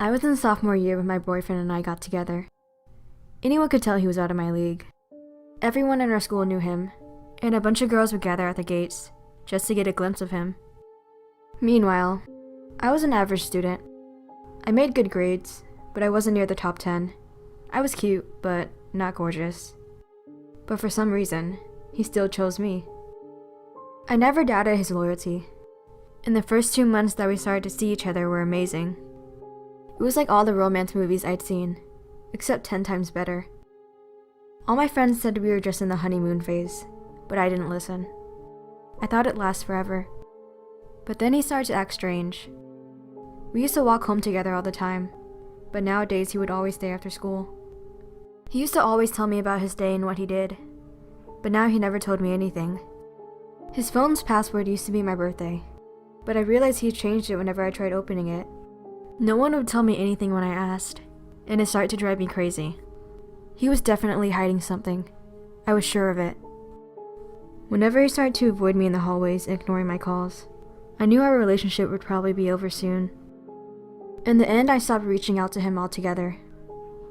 I was in sophomore year when my boyfriend and I got together. Anyone could tell he was out of my league. Everyone in our school knew him, and a bunch of girls would gather at the gates just to get a glimpse of him. Meanwhile, I was an average student. I made good grades, but I wasn't near the top 10. I was cute, but not gorgeous. But for some reason, he still chose me. I never doubted his loyalty. And the first 2 months that we started to see each other were amazing. It was like all the romance movies I'd seen, except 10 times better. All my friends said we were just in the honeymoon phase, but I didn't listen. I thought it'd last forever. But then he started to act strange. We used to walk home together all the time, but nowadays he would always stay after school. He used to always tell me about his day and what he did, but now he never told me anything. His phone's password used to be my birthday, but I realized he changed it whenever I tried opening it. No one would tell me anything when I asked, and it started to drive me crazy. He was definitely hiding something. I was sure of it. Whenever he started to avoid me in the hallways and ignoring my calls, I knew our relationship would probably be over soon. In the end, I stopped reaching out to him altogether,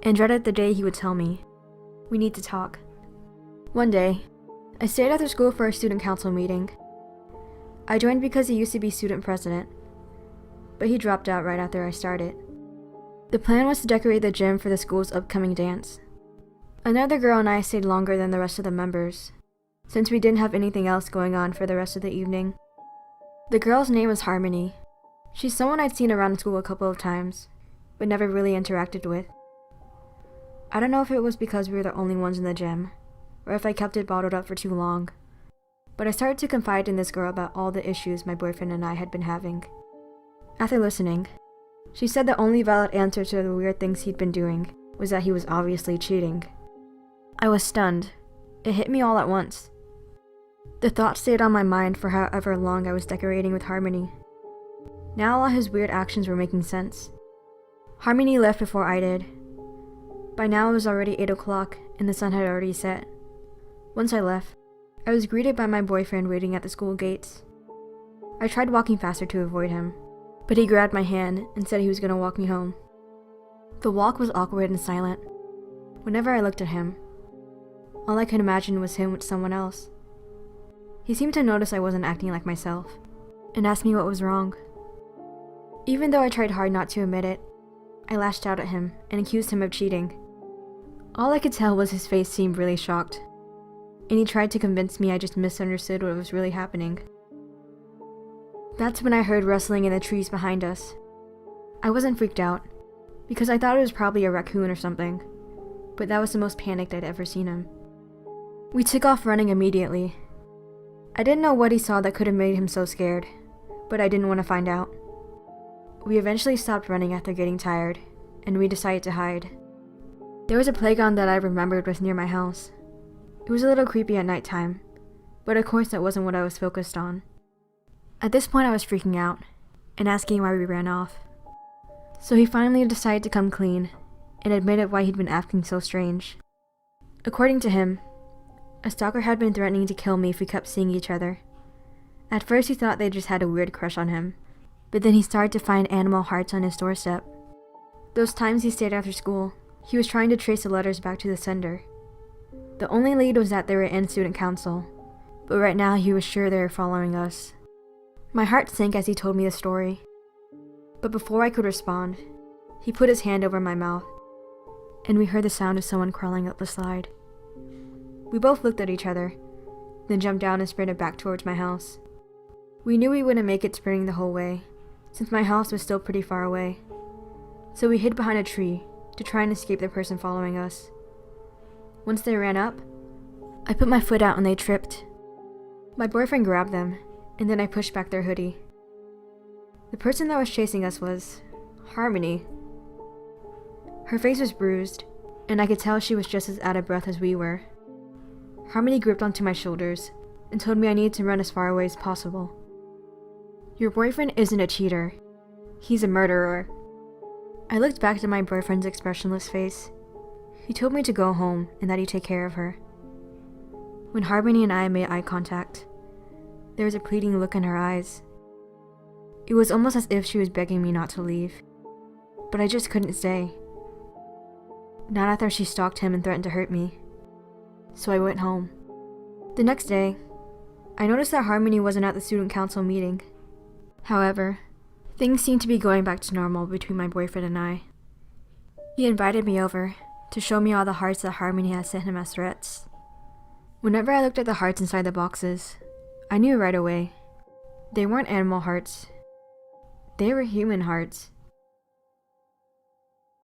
and dreaded the day he would tell me, "We need to talk." One day, I stayed after school for a student council meeting. I joined because he used to be student president, but he dropped out right after I started. The plan was to decorate the gym for the school's upcoming dance. Another girl and I stayed longer than the rest of the members, since we didn't have anything else going on for the rest of the evening. The girl's name was Harmony. She's someone I'd seen around school a couple of times, but never really interacted with. I don't know if it was because we were the only ones in the gym, or if I kept it bottled up for too long, but I started to confide in this girl about all the issues my boyfriend and I had been having. After listening, she said the only valid answer to the weird things he'd been doing was that he was obviously cheating. I was stunned. It hit me all at once. The thought stayed on my mind for however long I was decorating with Harmony. Now all his weird actions were making sense. Harmony left before I did. By now it was already 8 o'clock and the sun had already set. Once I left, I was greeted by my boyfriend waiting at the school gates. I tried walking faster to avoid him, but he grabbed my hand and said he was going to walk me home. The walk was awkward and silent. Whenever I looked at him, all I could imagine was him with someone else. He seemed to notice I wasn't acting like myself, and asked me what was wrong. Even though I tried hard not to admit it, I lashed out at him and accused him of cheating. All I could tell was his face seemed really shocked, and he tried to convince me I just misunderstood what was really happening. That's when I heard rustling in the trees behind us. I wasn't freaked out, because I thought it was probably a raccoon or something, but that was the most panicked I'd ever seen him. We took off running immediately. I didn't know what he saw that could have made him so scared, but I didn't want to find out. We eventually stopped running after getting tired, and we decided to hide. There was a playground that I remembered was near my house. It was a little creepy at nighttime, but of course that wasn't what I was focused on. At this point I was freaking out, and asking why we ran off. So he finally decided to come clean, and admitted why he'd been acting so strange. According to him, a stalker had been threatening to kill me if we kept seeing each other. At first he thought they just had a weird crush on him, but then he started to find animal hearts on his doorstep. Those times he stayed after school, he was trying to trace the letters back to the sender. The only lead was that they were in student council, but right now he was sure they were following us. My heart sank as he told me the story. But before I could respond, he put his hand over my mouth, and we heard the sound of someone crawling up the slide. We both looked at each other, then jumped down and sprinted back towards my house. We knew we wouldn't make it sprinting the whole way, since my house was still pretty far away. So we hid behind a tree to try and escape the person following us. Once they ran up, I put my foot out and they tripped. My boyfriend grabbed them, and then I pushed back their hoodie. The person that was chasing us was Harmony. Her face was bruised, and I could tell she was just as out of breath as we were. Harmony gripped onto my shoulders and told me I needed to run as far away as possible. "Your boyfriend isn't a cheater. He's a murderer." I looked back at my boyfriend's expressionless face. He told me to go home and that he'd take care of her. When Harmony and I made eye contact, there was a pleading look in her eyes. It was almost as if she was begging me not to leave. but I just couldn't stay. Not after she stalked him and threatened to hurt me. So I went home. The next day, I noticed that Harmony wasn't at the student council meeting. However, things seemed to be going back to normal between my boyfriend and I. He invited me over to show me all the hearts that Harmony had sent him as threats. Whenever I looked at the hearts inside the boxes, I knew right away. They weren't animal hearts. They were human hearts.